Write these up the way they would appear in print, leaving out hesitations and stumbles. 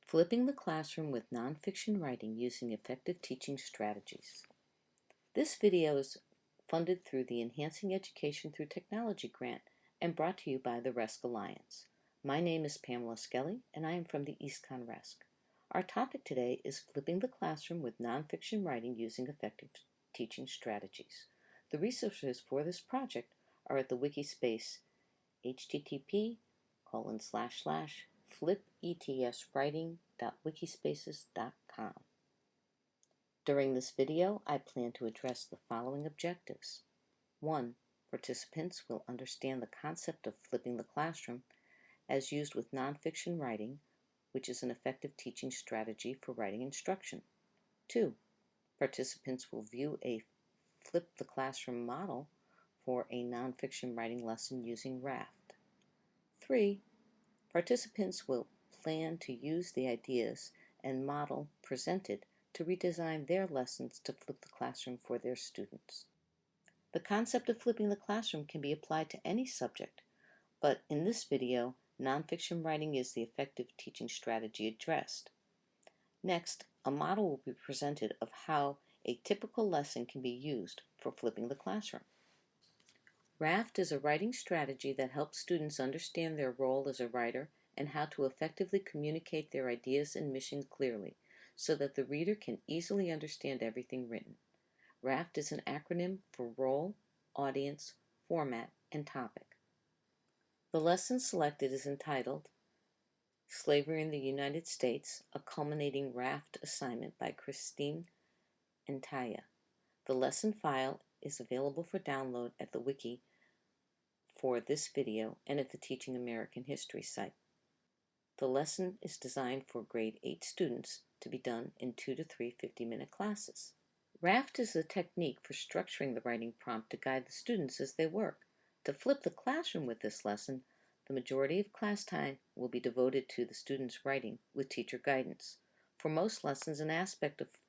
Flipping the Classroom with Nonfiction Writing Using Effective Teaching Strategies. This video is funded through the Enhancing Education Through Technology grant and brought to you by the RESC Alliance. My name is Pamela Skelly and I am from the EastCon RESC. Our topic today is Flipping the Classroom with Nonfiction Writing Using Effective Teaching Strategies. The resources for this project are at the wiki space http://flipetswriting.wikispaces.com. During this video, I plan to address the following objectives. 1. Participants will understand the concept of flipping the classroom as used with nonfiction writing, which is an effective teaching strategy for writing instruction. 2. Participants will view a flip the classroom model for a nonfiction writing lesson using Raft. 3. Participants will plan to use the ideas and model presented to redesign their lessons to flip the classroom for their students. The concept of flipping the classroom can be applied to any subject, but in this video, nonfiction writing is the effective teaching strategy addressed. Next, a model will be presented of how a typical lesson can be used for flipping the classroom. Raft is a writing strategy that helps students understand their role as a writer and how to effectively communicate their ideas and mission clearly so that the reader can easily understand everything written. Raft is an acronym for Role, Audience, Format, and Topic. The lesson selected is entitled Slavery in the United States, a Culminating Raft Assignment by Christine and Taya. The lesson file is available for download at the wiki for this video and at the Teaching American History site. The lesson is designed for grade 8 students to be done in 2 to 3 50-minute classes. Raft is a technique for structuring the writing prompt to guide the students as they work. To flip the classroom with this lesson, the majority of class time will be devoted to the students' writing with teacher guidance. For most lessons, an aspect of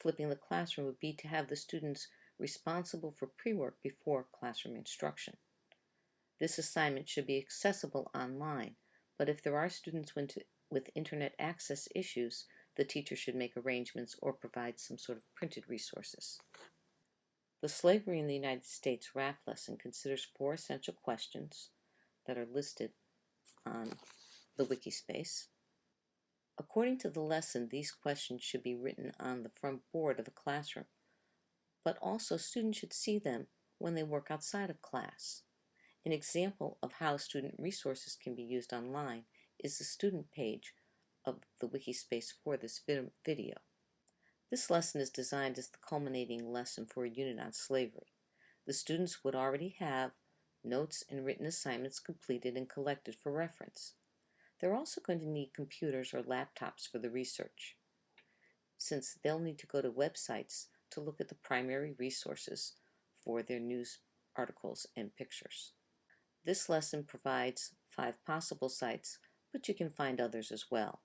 flipping the classroom would be to have the students responsible for pre-work before classroom instruction. This assignment should be accessible online, but if there are students with internet access issues, the teacher should make arrangements or provide some sort of printed resources. The Slavery in the United States Raft lesson considers 4 essential questions that are listed on the wiki space. According to the lesson, these questions should be written on the front board of the classroom, but also students should see them when they work outside of class. An example of how student resources can be used online is the student page of the wiki space for this video. This lesson is designed as the culminating lesson for a unit on slavery. The students would already have notes and written assignments completed and collected for reference. They're also going to need computers or laptops for the research, since they'll need to go to websites to look at the primary resources for their news articles and pictures. This lesson provides 5 possible sites, but you can find others as well.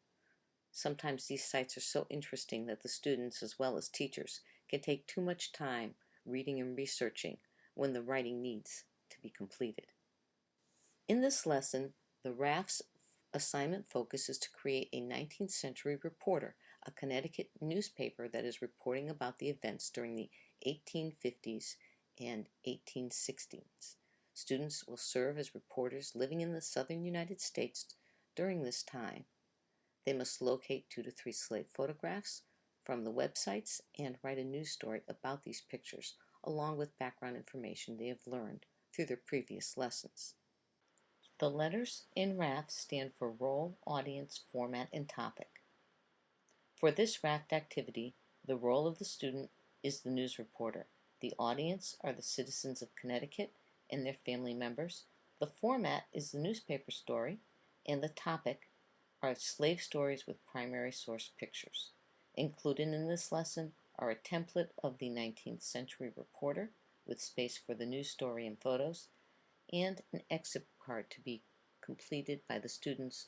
Sometimes these sites are so interesting that the students as well as teachers can take too much time reading and researching when the writing needs to be completed. In this lesson, the Raft's assignment focus is to create a 19th century reporter, a Connecticut newspaper that is reporting about the events during the 1850s and 1860s. Students will serve as reporters living in the southern United States during this time. They must locate 2 to 3 slave photographs from the websites and write a news story about these pictures, along with background information they have learned through their previous lessons. The letters in Raft stand for Role, Audience, Format, and Topic. For this Raft activity, the role of the student is the news reporter. The audience are the citizens of Connecticut and their family members. The format is the newspaper story, and the topic are slave stories with primary source pictures. Included in this lesson are a template of the 19th century reporter with space for the news story and photos, and an exit card to be completed by the students.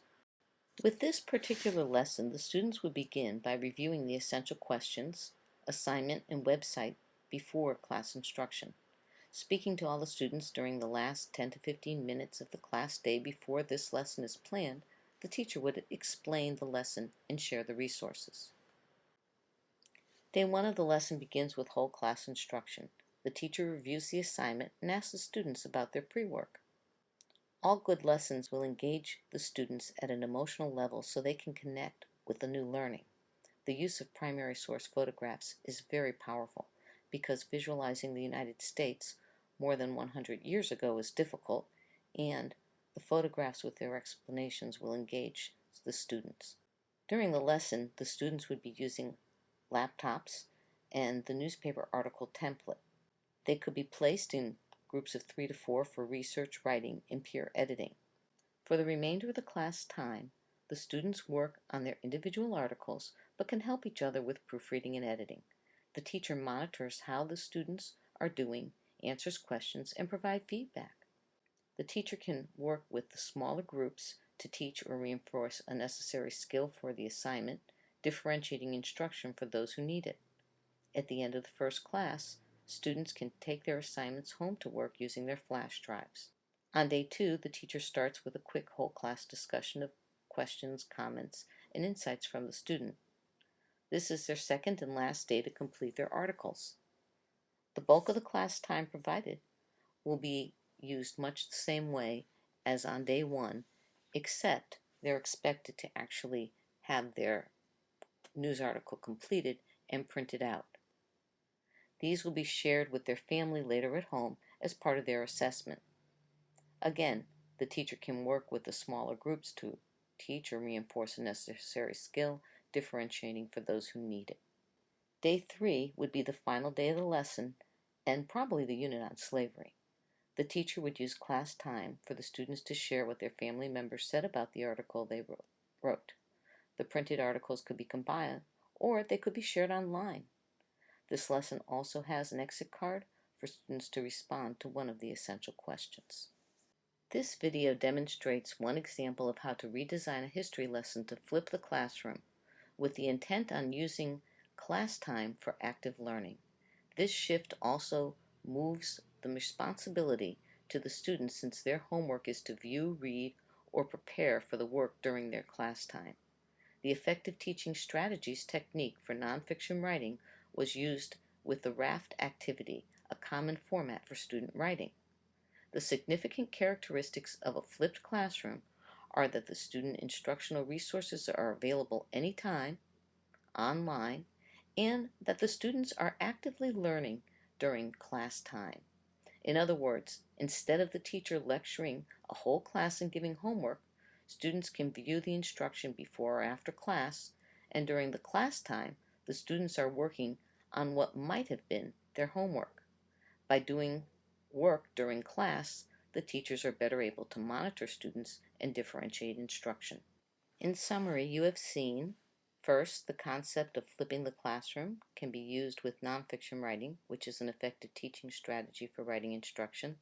With this particular lesson, the students would begin by reviewing the essential questions, assignment, and website before class instruction. Speaking to all the students during the last 10 to 15 minutes of the class day before this lesson is planned, the teacher would explain the lesson and share the resources. Day 1 of the lesson begins with whole class instruction. The teacher reviews the assignment and asks the students about their pre-work. All good lessons will engage the students at an emotional level so they can connect with the new learning. The use of primary source photographs is very powerful because visualizing the United States more than 100 years ago is difficult, and the photographs with their explanations will engage the students. During the lesson, the students would be using laptops and the newspaper article template. They could be placed in groups of 3 to 4 for research, writing, and peer editing. For the remainder of the class time, the students work on their individual articles but can help each other with proofreading and editing. The teacher monitors how the students are doing, answers questions, and provides feedback. The teacher can work with the smaller groups to teach or reinforce a necessary skill for the assignment, differentiating instruction for those who need it. At the end of the first class, students can take their assignments home to work using their flash drives. On day 2, the teacher starts with a quick whole class discussion of questions, comments, and insights from the student. This is their second and last day to complete their articles. The bulk of the class time provided will be used much the same way as on day 1, except they're expected to actually have their news article completed and printed out. These will be shared with their family later at home as part of their assessment. Again, the teacher can work with the smaller groups to teach or reinforce a necessary skill, differentiating for those who need it. Day 3 would be the final day of the lesson and probably the unit on slavery. The teacher would use class time for the students to share what their family members said about the article they wrote. The printed articles could be combined, or they could be shared online. This lesson also has an exit card for students to respond to one of the essential questions. This video demonstrates one example of how to redesign a history lesson to flip the classroom with the intent on using class time for active learning. This shift also moves the responsibility to the students since their homework is to view, read, or prepare for the work during their class time. The effective teaching strategies technique for nonfiction writing was used with the raft activity, a common format for student writing. The significant characteristics of a flipped classroom are that the student instructional resources are available anytime, online, and that the students are actively learning during class time. In other words, instead of the teacher lecturing a whole class and giving homework, students can view the instruction before or after class, and during the class time, the students are working on what might have been their homework. By doing work during class, the teachers are better able to monitor students and differentiate instruction. In summary, you have seen, first, the concept of flipping the classroom can be used with nonfiction writing, which is an effective teaching strategy for writing instruction.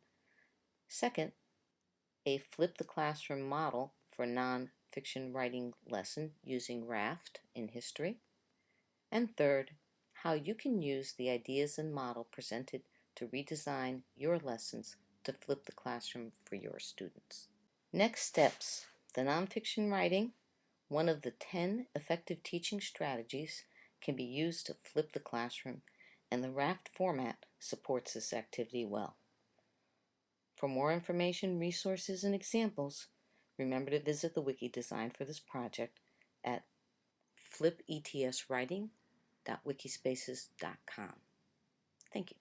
Second, a flip the classroom model for nonfiction writing lesson using raft in history. And third, how you can use the ideas and model presented to redesign your lessons to flip the classroom for your students. Next steps, the nonfiction writing, one of the 10 effective teaching strategies, can be used to flip the classroom, and the raft format supports this activity well. For more information, resources, and examples, remember to visit the wiki designed for this project at flipetswriting.wikispaces.com. Thank you.